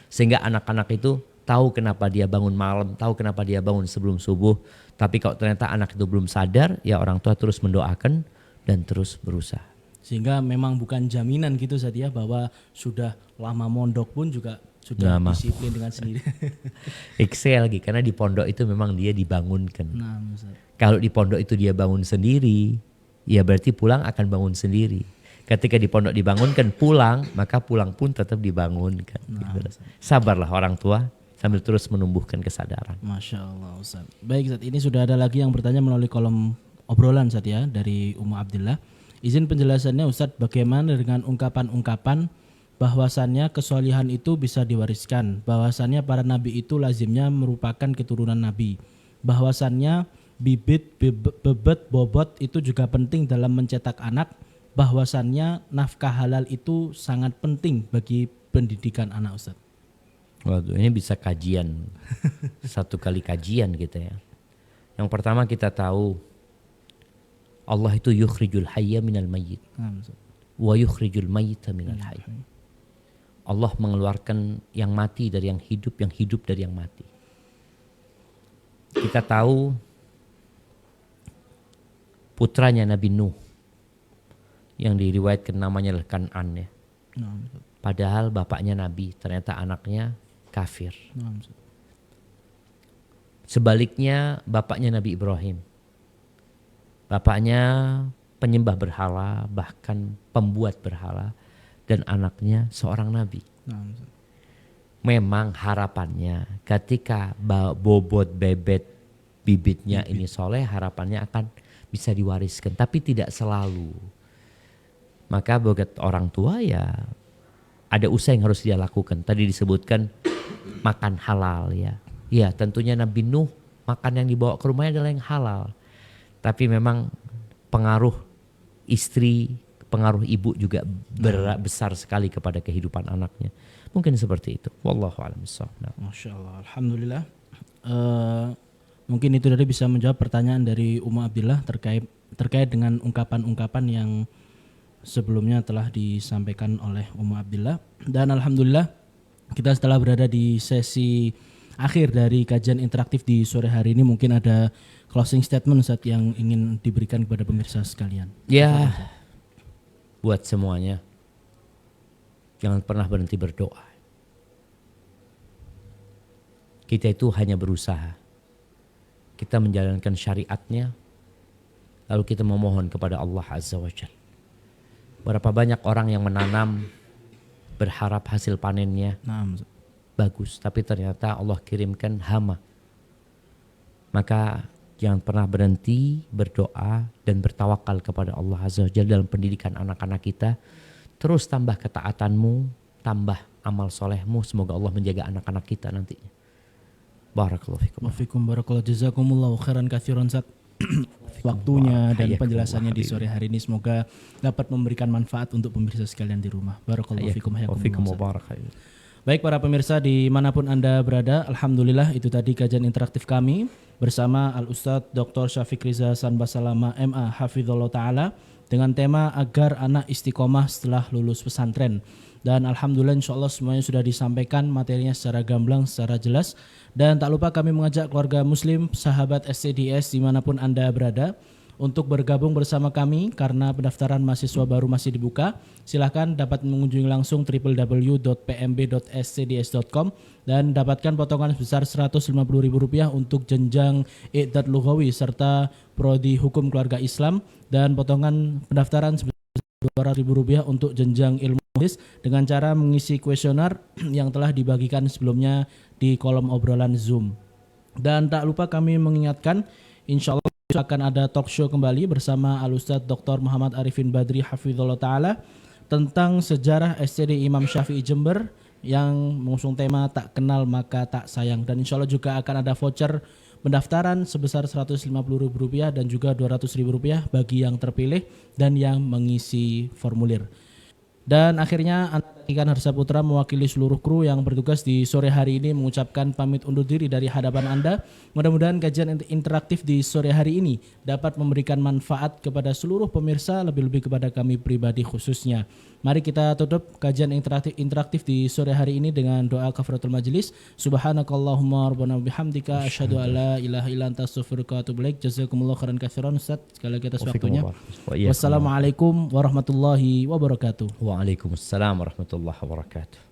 sehingga anak-anak itu tahu kenapa dia bangun malam, tahu kenapa dia bangun sebelum subuh. Tapi kalau ternyata anak itu belum sadar, ya orang tua terus mendoakan dan terus berusaha. Sehingga memang bukan jaminan gitu Ustaz ya, bahwa sudah lama mondok pun juga sudah Lama. disiplin dengan sendiri. Excel lagi karena di pondok itu memang dia dibangunkan. Nah, Ustaz. Kalau di pondok itu dia bangun sendiri, ya berarti pulang akan bangun sendiri. Ketika di pondok dibangunkan pulang, maka pulang pun tetap dibangunkan. Gitu. Sabarlah orang tua sambil terus menumbuhkan kesadaran. Masya Allah Ustaz. Baik Ustaz, ini sudah ada lagi yang bertanya melalui kolom obrolan Ustaz ya, dari Ummu Abdillah. Izin penjelasannya Ustaz, bagaimana dengan ungkapan-ungkapan bahwasannya kesolihan itu bisa diwariskan, bahwasannya para nabi itu lazimnya merupakan keturunan nabi, bahwasannya bibit, bebet, bobot itu juga penting dalam mencetak anak, bahwasannya nafkah halal itu sangat penting bagi pendidikan anak Ustaz. Waduh, ini bisa kajian. Satu kali kajian gitu ya. Yang pertama kita tahu Allah itu yukhrijul hayya minal mayyit wa yukhrijul mayyita minal hayy. Allah mengeluarkan yang mati dari yang hidup dari yang mati. Kita tahu putranya Nabi Nuh yang diriwayatkan namanya adalah Kan'an ya. Padahal bapaknya Nabi, ternyata anaknya kafir. Sebaliknya bapaknya Nabi Ibrahim. Bapaknya penyembah berhala, bahkan pembuat berhala, dan anaknya seorang nabi. Memang harapannya ketika bobot bebet bibitnya ini soleh, harapannya akan bisa diwariskan, tapi tidak selalu. Maka buat orang tua ya ada usaha yang harus dia lakukan. Tadi disebutkan makan halal ya. Ya tentunya Nabi Nuh makan yang dibawa ke rumahnya adalah yang halal. Tapi memang pengaruh istri, pengaruh ibu juga besar sekali kepada kehidupan anaknya. Mungkin seperti itu. Wallahu a'lam bishawab. Masya Allah, alhamdulillah. Mungkin itu tadi bisa menjawab pertanyaan dari Ummu Abdillah terkait dengan ungkapan-ungkapan yang sebelumnya telah disampaikan oleh Ummu Abdillah. Dan alhamdulillah kita setelah berada di sesi akhir dari kajian interaktif di sore hari ini, mungkin ada closing statement Ustaz yang ingin diberikan kepada pemirsa sekalian. Ya, buat semuanya, jangan pernah berhenti berdoa. Kita itu hanya berusaha. Kita menjalankan syariatnya, lalu kita memohon kepada Allah Azza wa Jalla. Berapa banyak orang yang menanam berharap hasil panennya bagus, tapi ternyata Allah kirimkan hama. Maka jangan pernah berhenti berdoa dan bertawakal kepada Allah Azza wa Jalla dalam pendidikan anak-anak kita. Terus tambah ketaatanmu, tambah amal solehmu. Semoga Allah menjaga anak-anak kita nantinya. Barakallahu fikum. Wafikum barakallahu, jazakumullahu khairan katsiran Ustaz. Waktunya dan penjelasannya di sore hari ini semoga dapat memberikan manfaat untuk pemirsa sekalian di rumah. Barakallahu fikum. Baik para pemirsa dimanapun Anda berada, alhamdulillah itu tadi kajian interaktif kami bersama Al-Ustadz Dr. Syafiq Riza Sanbasalama MA Hafizullah Ta'ala dengan tema agar anak istiqomah setelah lulus pesantren. Dan alhamdulillah insyaAllah semuanya sudah disampaikan materinya secara gamblang, secara jelas. Dan tak lupa kami mengajak keluarga muslim, sahabat SCDS dimanapun Anda berada untuk bergabung bersama kami karena pendaftaran mahasiswa baru masih dibuka. Silahkan dapat mengunjungi langsung www.pmb.scds.com dan dapatkan potongan sebesar Rp150.000 untuk jenjang I'dad Lughawi serta prodi hukum keluarga Islam, dan potongan pendaftaran sebesar Rp200.000 untuk jenjang ilmu hadis dengan cara mengisi kuesioner yang telah dibagikan sebelumnya di kolom obrolan Zoom. Dan tak lupa kami mengingatkan, insya Allah akan ada talk show kembali bersama Al-Ustadz Dr. Muhammad Arifin Badri Hafizullah Ta'ala tentang sejarah SCD Imam Syafi'i Jember yang mengusung tema tak kenal maka tak sayang. Dan insya Allah juga akan ada voucher pendaftaran sebesar Rp150.000 dan juga Rp200.000 bagi yang terpilih dan yang mengisi formulir. Dan akhirnya Ikan Harsa Putra mewakili seluruh kru yang bertugas di sore hari ini mengucapkan pamit undur diri dari hadapan Anda. Mudah-mudahan kajian interaktif di sore hari ini dapat memberikan manfaat kepada seluruh pemirsa, lebih-lebih kepada kami pribadi khususnya. Mari kita tutup kajian interaktif di sore hari ini dengan doa kafaratul majelis. Subhanakallahumma rabbana bihamdika asyhadu an la ilaha illa anta astaghfiruka wa atubu ilaik. Jazakumullahu khairan katsiran Ustaz sekali lagi atas waktunya. Wassalamualaikum warahmatullahi wabarakatuh. Waalaikumsalam warahmatullahi wabarakatuh.